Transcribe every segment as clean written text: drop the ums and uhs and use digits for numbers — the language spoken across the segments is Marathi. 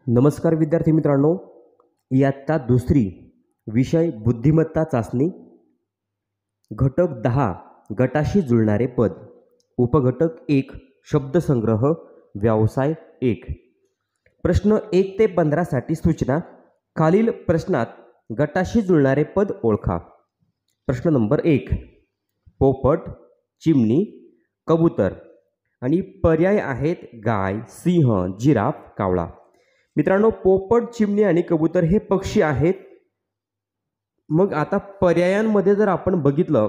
नमस्कार विद्यार्थी मित्रांनो, इयत्ता दुसरी विषय बुद्धिमत्ता चाचणी घटक 10 गटाशी जुळणारे पद उपघटक 1 शब्दसंग्रह व्यवसाय 1 प्रश्न 1 ते 15 साठी सूचना खालील प्रश्नात गटाशी जुळणारे पद ओळखा। प्रश्न नंबर 1 पोपट, चिमणी, कबूतर आणि पर्याय आहेत गाय, सिंह, जिराफ, कावळा। मित्रांनो, पोपट, चिमणी आणि कबूतर हे पक्षी आहेत। मग आता पर्यायांमध्ये जर आपण बघितलं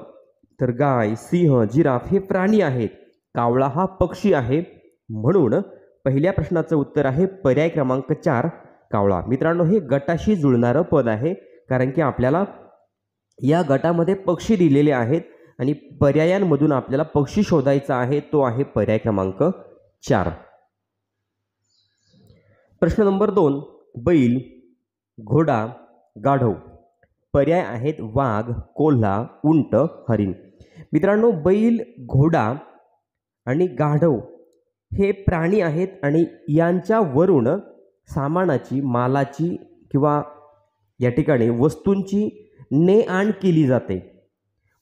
तर गाय, सिंह, जिराफ हे प्राणी आहेत, कावळा हा पक्षी आहे, म्हणून पहिल्या प्रश्नाचं उत्तर आहे पर्याय क्रमांक 4 कावळा। मित्रांनो, हे गटाशी जुळणारं पद आहे, कारण की आपल्याला या गटामध्ये पक्षी दिलेले आहेत आणि पर्यायांमधून आपल्याला पक्षी शोधायचा आहे, तो आहे पर्याय क्रमांक 4। प्रश्न नंबर 2 बैल, घोडा, गाढव। पर्याय आहेत वाघ, कोल्हा, उंट, हरिण। मित्रांनो, बैल, घोडा आणि गाढव हे प्राणी आहेत आणि यांच्यावरून सामानाची, मालाची किंवा या ठिकाणी वस्तूंची ने आण केली जाते।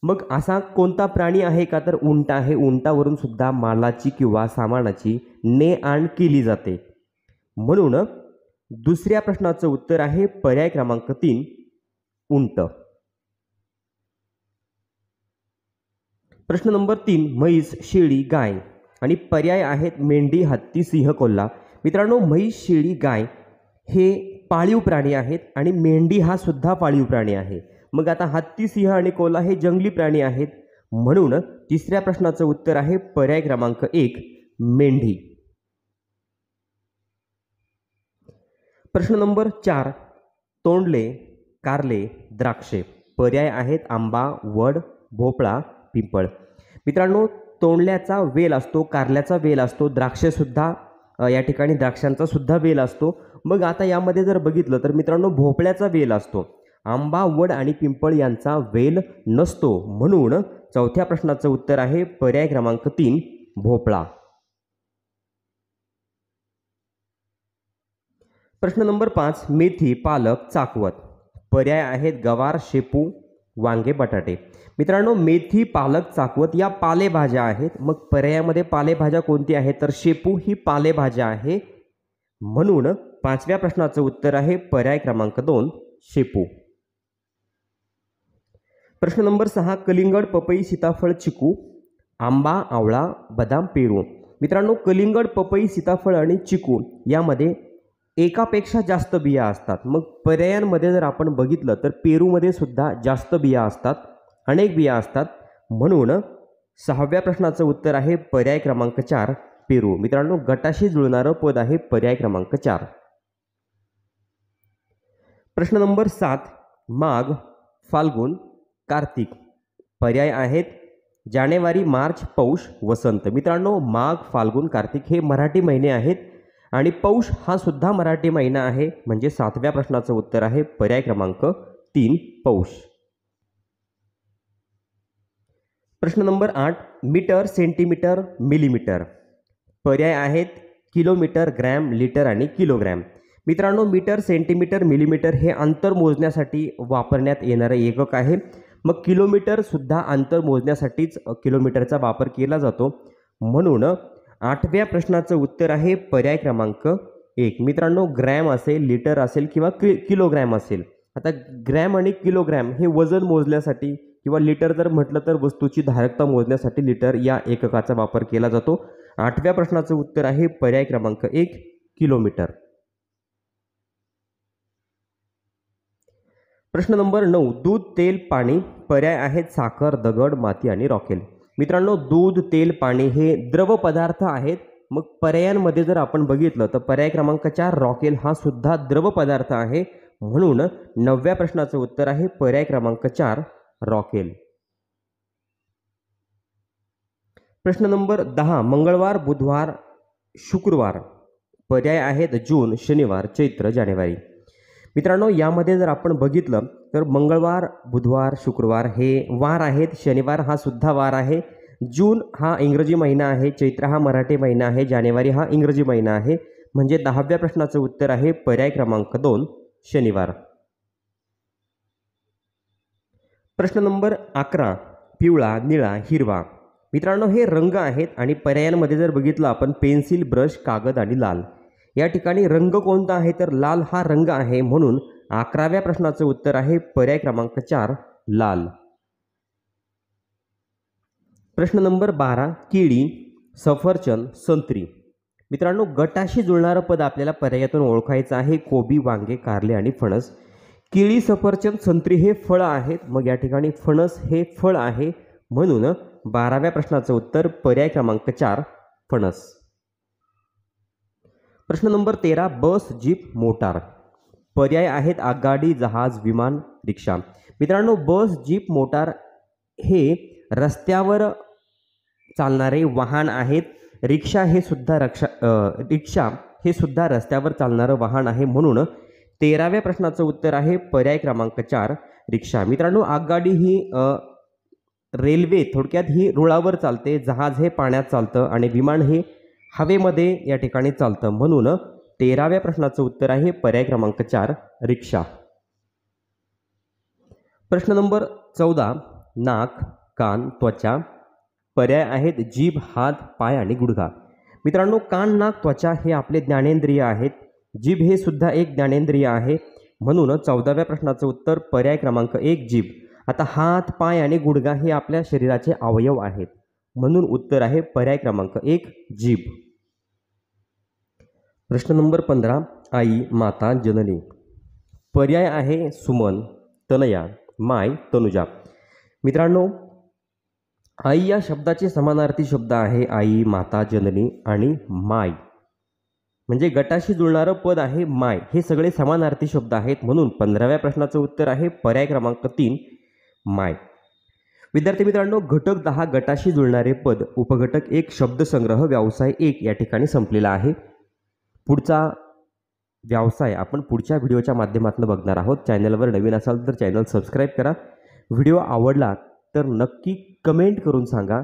मग असा कोणता प्राणी आहे का, तर उंट आहे। उंटावरून सुद्धा मालाची किंवा सामानाची ने आण केली जाते, म्हणून दुसऱ्या प्रश्नाचं उत्तर आहे पर्याय क्रमांक 3 उंट। प्रश्न नंबर 3 म्हैस, शेळी, गाय आणि पर्याय आहेत मेंढी, हत्ती, सिंह, कोल्हा। मित्रांनो, म्हैस, शेळी, गाय हे पाळीव प्राणी आहेत आणि मेंढी हा सुद्धा पाळीव प्राणी आहे। मग आता हत्ती, सिंह आणि कोल्हा हे जंगली प्राणी आहेत, म्हणून तिसऱ्या प्रश्नाचं उत्तर आहे पर्याय क्रमांक 1 मेंढी। प्रश्न नंबर 4 तोंडले, कारले, द्राक्षे। पर्याय आहेत आंबा, वड, भोपळा, पिंपळ। मित्रांनो, तोंडल्याचा वेल असतो, कारल्याचा वेल असतो, द्राक्षे सुद्धा या ठिकाणी द्राक्षांचा सुद्धा वेल असतो। मग आता यामध्ये जर बघितलं तर मित्रांनो, भोपळ्याचा वेल असतो, आंबा, वड आणि पिंपळ यांचा वेल नसतो, म्हणून चौथ्या प्रश्नाचं उत्तर आहे पर्याय क्रमांक 3 भोपळा। प्रश्न नंबर 5 मेथी, पालक, चाकवत। पर्याय आहेत गवार, शेपू, वांगे, बटाटे। मित्रांनो, मेथी, पालक, चाकवत या पालेभाज्या आहेत। मग पर्यायामध्ये पालेभाज्या कोणती आहे, तर शेपू ही पालेभाज्या आहे, म्हणून पाचव्या प्रश्नाचं उत्तर आहे पर्याय क्रमांक 2 शेपू। प्रश्न नंबर 6 कलिंगड, पपई, सीताफळ, चिकू, आंबा, आवळा, बदाम, पेरू। मित्रांनो, कलिंगड, पपई, सीताफळ आणि चिकू यामध्ये एकापेक्षा जास्त बिया असतात। मग पर्यायांमध्ये जर आपण बघितलं तर पेरूमध्ये सुद्धा जास्त बिया असतात, अनेक बिया असतात, म्हणून सहाव्या प्रश्नाचं उत्तर आहे पर्याय क्रमांक 4 पेरू। मित्रांनो, गटाशी जुळणारं पद आहे पर्याय क्रमांक 4। प्रश्न नंबर 7 माघ, फाल्गुन, कार्तिक। पर्याय आहेत जानेवारी, मार्च, पौष, वसंत। मित्रांनो, माघ, फाल्गुन, कार्तिक हे मराठी महिने आहेत आणि पौष हा सुद्धा मराठी महिना आहे, म्हणजे 7व्या प्रश्नाचं उत्तर आहे पर्याय क्रमांक 3 पौष। प्रश्न नंबर 8 मीटर, सेंटीमीटर, मिलीमीटर। पर्याय आहेत किलोमीटर, ग्रॅम, लिटर आणि किलोग्रॅम। मित्रांनो, मीटर, सेंटीमीटर, मिलीमीटर हे अंतर मोजण्यासाठी वापरण्यात येणारे एकक आहे। मग किलोमीटर सुद्धा अंतर मोजण्यासाठीच किलोमीटरचा वापर केला जातो, म्हणून 8व्या प्रश्नाचं उत्तर आहे पर्याय क्रमांक 1। मित्रांनो, ग्रॅम असेल, लिटर असेल किंवा किलोग्रॅम असेल। आता ग्रॅम आणि किलोग्रॅम हे वजन मोजण्यासाठी किंवा लिटर जर म्हटलं तर वस्तूची धारकता मोजण्यासाठी लिटर या एककाचा वापर केला जातो। 8व्या प्रश्नाचं उत्तर आहे पर्याय क्रमांक 1 किलोमीटर। प्रश्न नंबर 9 दूध, तेल, पाणी। पर्याय आहेत साखर, दगड, माती आणि रॉकेल। मित्रांनो, दूध, तेल, पाणी हे द्रव पदार्थ आहेत। मग पर्यायांमध्ये जर आपण बघितलं तर पर्याय क्रमांक 4 रॉकेल हा सुद्धा द्रव पदार्थ आहे, म्हणून 9व्या प्रश्नाचं उत्तर आहे पर्याय क्रमांक 4 रॉकेल। प्रश्न नंबर 10 मंगळवार, बुधवार, शुक्रवार। पर्याय आहेत जून, शनिवार, चैत्र, जानेवारी। मित्रांनो, यामध्ये जर आपण बघितलं तर मंगळवार, बुधवार, शुक्रवार हे वार आहेत, शनिवार हा सुद्धा वार आहे, जून हा इंग्रजी महिना आहे, चैत्र हा मराठी महिना आहे, जानेवारी हा इंग्रजी महिना आहे। म्हणजे 10व्या प्रश्नाचं उत्तर आहे पर्याय क्रमांक 2 शनिवार. प्रश्न नंबर 11 पिवळा, निळा, हिरवा. मित्रांनो हे रंग आहेत आणि पर्यायांमध्ये जर बघितलं आपण पेन्सिल, ब्रश, कागद आणि लाल. या ठिकाणी रंग कोणता आहे तर लाल हा रंग आहे, म्हणून 11व्या प्रश्नाचं उत्तर आहे पर्याय क्रमांक 4 लाल. प्रश्न नंबर 12 केळी, सफरचंद, संत्री. मित्रांनो गटाशी जुळणारं पद आपल्याला पर्यायातून ओळखायचं आहे. कोबी, वांगे, कारले आणि फणस. केळी, सफरचंद, संत्री हे फळं आहेत, मग या ठिकाणी फणस हे फळ आहे, म्हणून 12व्या प्रश्नाचं उत्तर पर्याय क्रमांक 4 फणस. प्रश्न नंबर 13 बस, जीप, मोटार. पर्याय आहेत आगगाडी, जहाज, विमान, रिक्षा. मित्रांनो बस, जीप, मोटार हे रस्त्यावर चालणारे वाहन आहेत. रिक्षा हे सुद्धा रस्त्यावर चालणारं वाहन आहे, म्हणून 13व्या प्रश्नाचं उत्तर आहे पर्याय क्रमांक 4 रिक्षा. मित्रांनो आगगाडी ही रेल्वे थोडक्यात ही रुळावर चालते, जहाज हे पाण्यात चालतं आणि विमान हे हवेमध्ये या ठिकाणी चालतं, म्हणून 13व्या प्रश्नाचं उत्तर आहे पर्याय क्रमांक 4 रिक्षा. प्रश्न नंबर 14 नाक, कान, त्वचा. पर्याय आहेत जीभ, हात, पाय आणि गुडघा. मित्रांनो कान, नाक, त्वचा हे आपले ज्ञानेंद्रिय आहेत. जीभ हे सुद्धा एक ज्ञानेंद्रिय आहे, म्हणून 14व्या प्रश्नाचं उत्तर पर्याय क्रमांक 1 जीभ. आता हात, पाय आणि गुडघा हे आपल्या शरीराचे अवयव आहेत, म्हणून उत्तर आहे पर्याय क्रमांक 1 जीभ. प्रश्न नंबर 15 आई, माता, जननी. पर्याय आहे सुमन, तनया, माय, तनुजा. मित्रांनो आई या शब्दाचे समानार्थी शब्द आहे आई, माता, जननी आणि माय. म्हणजे गटाशी जुळणारं पद आहे माय. हे सगळे समानार्थी शब्द आहेत, म्हणून 15व्या प्रश्नाचं उत्तर आहे पर्याय क्रमांक 3 माय. विद्यार्थी मित्रांनो घटक 10 गटाशी जुळणारे पद उपघटक 1 शब्दसंग्रह व्यवसाय 1 या ठिकाणी संपलेला आहे. पुढचा व्यवसाय आपण पुढच्या व्हिडिओच्या माध्यमातून बघणार आहोत. चॅनलवर नवीन असाल तर चॅनल सबस्क्राईब करा. व्हिडिओ आवडला तर नक्की कमेंट करून सांगा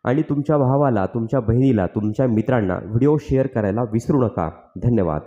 आणि तुमच्या भावाला, तुमच्या बहिणीला, तुमच्या मित्रांना व्हिडिओ शेअर करायला विसरू नका. धन्यवाद.